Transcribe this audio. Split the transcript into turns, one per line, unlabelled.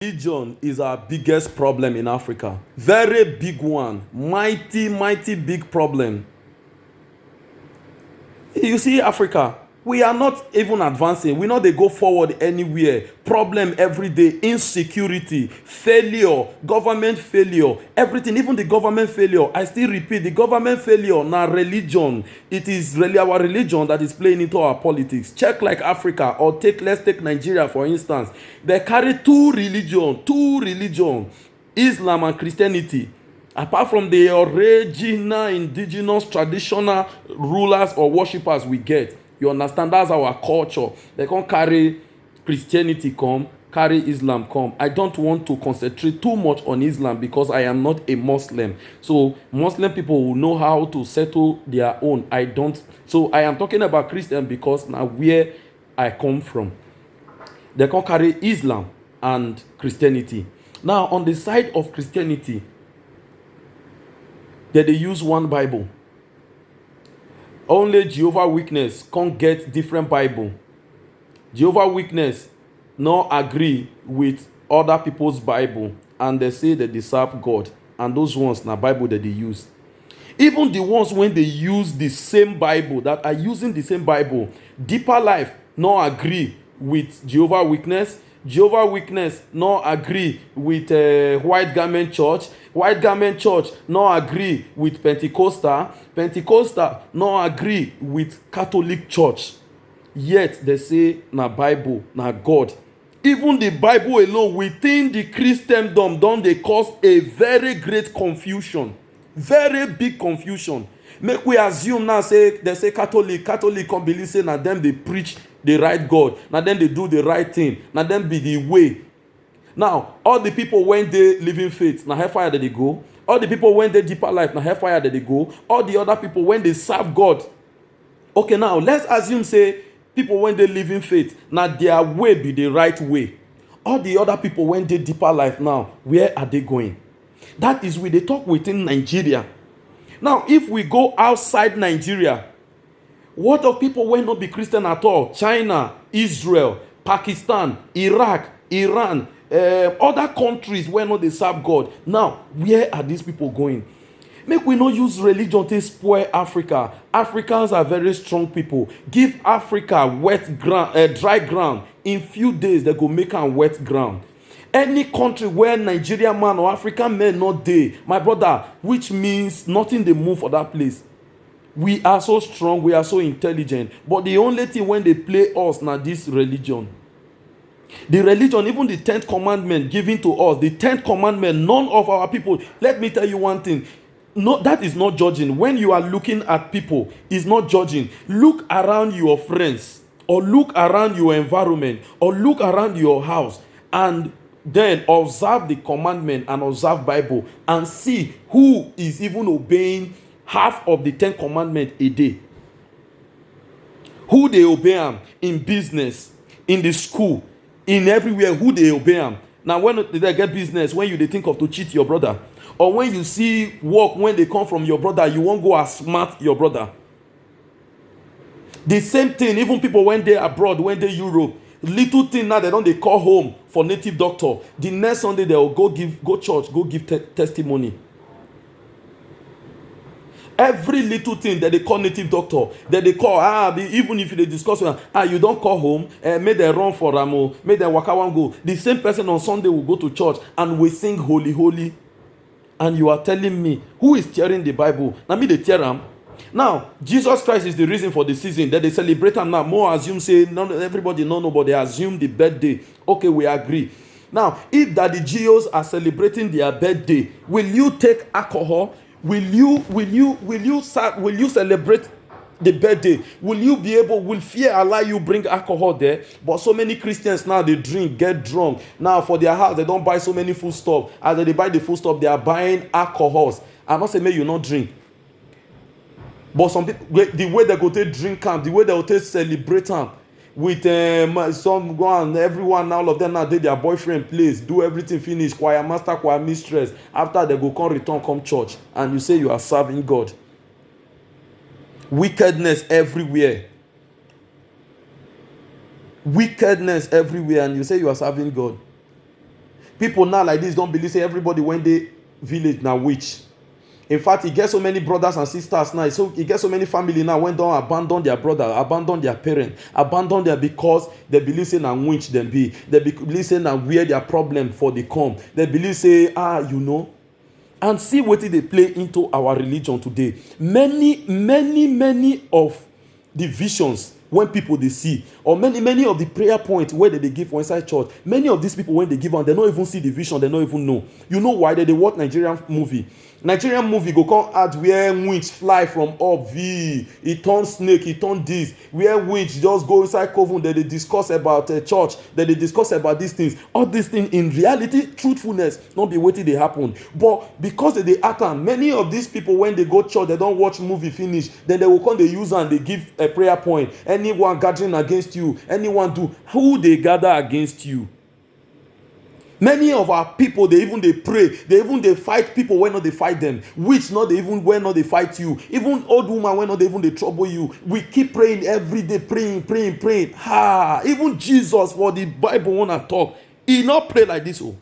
Religion is our biggest problem in Africa. Very big one. Mighty, mighty big problem. You see, Africa, we are not even advancing. We know they go forward anywhere. Problem every day, insecurity, failure, government failure, everything, even the government failure. I still repeat, the government failure, now religion. It is really our religion that is playing into our politics. Check like Africa, or let's take Nigeria for instance. They carry two religion, Islam and Christianity. Apart from the original indigenous traditional rulers or worshippers we get, you understand, that's our culture. They can't carry Christianity come, carry Islam come. I don't want to concentrate too much on Islam because I am not a Muslim. So Muslim people will know how to settle their own. I don't. So I am talking about Christian because now where I come from, they can't carry Islam and Christianity. Now on the side of Christianity, that they use one Bible. Only Jehovah Witness can't get different Bible. Jehovah Witness not agree with other people's Bible, and they say that they serve God, and those ones na Bible that they use. Even the ones when they use the same Bible, that are using the same Bible, Deeper Life not agree with Jehovah Witness. Jehovah Witness no agree with White Garment Church. White Garment Church no agree with Pentecostal. Pentecostal no agree with Catholic Church. Yet they say na Bible, na God. Even the Bible alone within the Christendom don dey cause a very great confusion. Very big confusion. Make we assume now say they say Catholic come believe say na them dey preach the right God. Now then they do the right thing. Now then be the way. Now, all the people when they living faith, now hellfire that they go. All the people when they Deeper Life, now hellfire that they go. All the other people when they serve God. Okay, now let's assume say people when they living faith, now their way be the right way. All the other people when they Deeper Life now, where are they going? That is where they talk within Nigeria. Now, if we go outside Nigeria, what of people when not be Christian at all? China, Israel, Pakistan, Iraq, Iran, other countries where not they serve God. Now, where are these people going? Make we not use religion to spoil Africa. Africans are very strong people. Give Africa wet ground, dry ground. In few days, they go make a wet ground. Any country where Nigerian man or African men not dey, my brother, which means nothing they move for that place. We are so strong, we are so intelligent, but the only thing when they play us now this religion. The religion, even the 10th commandment given to us, the 10th commandment, none of our people, let me tell you one thing, no, that is not judging. When you are looking at people, it's not judging. Look around your friends, or look around your environment, or look around your house, and then observe the commandment and observe Bible, and see who is even obeying half of the 10 commandments a day. Who they obey them in business, in the school, in everywhere, who they obey them. Now, when they get business, when they think of to cheat your brother, or when you see work, when they come from your brother, you won't go as smart your brother. The same thing, even people when they abroad, when they Europe, little thing now they don't they call home for native doctor. The next Sunday they will go church, go give testimony. Every little thing that they call native doctor, that they call, even if they discuss, you don't call home, may they run for Ramo, may they waka one go. The same person on Sunday will go to church and we sing holy, holy. And you are telling me, who is tearing the Bible? Now me they tear them. Now, Jesus Christ is the reason for the season that they celebrate and now more assume, say, everybody know, but they assume the birthday. Okay, we agree. Now, if that the Jews are celebrating their birthday, will you take alcohol? Will you celebrate the birthday? Will fear allow you bring alcohol there? But so many Christians now they drink, get drunk. Now for their house they don't buy so many food stuff. As they buy the food stuff, they are buying alcohols. I'm not saying may you not drink. But some people, the way they go to drink camp, the way they go to celebrate camp, with someone, everyone, all of them now they their boyfriend place, do everything finish, choir master, choir mistress. After they go come church, and you say you are serving God. Wickedness everywhere. Wickedness everywhere, and you say you are serving God. People now like this don't believe say everybody when they village now witch. In fact, he gets so many brothers and sisters now. So he gets so many family now when don't abandon their brother, abandon their parent, abandon their because they believe say na witch them be. They believe say na where their problem for the come. They believe say and see what they play into our religion today. Many of the visions when people they see, or many of the prayer points where they give for inside church, many of these people when they give on, they don't even see the vision, they don't even know. You know why? They watch Nigerian movie go come add where witch fly from up v e turn snake, e turn this, where witch just go inside coven, then they discuss about church, then they discuss about these things. All these things in reality, truthfulness not be wetin dey happen, but because they dey act am, many of these people when they go church, they don watch movie finish, then they will come dey use am dey give a prayer point. Anyone gathering against you, anyone do, who dey gather against you? Many of our people, they even they pray, they even they fight people when not they fight them, which not they even when not they fight you, even old woman when not they even they trouble you. We keep praying every day, praying. Even Jesus, for the Bible wanna talk, he not pray like this. Oh,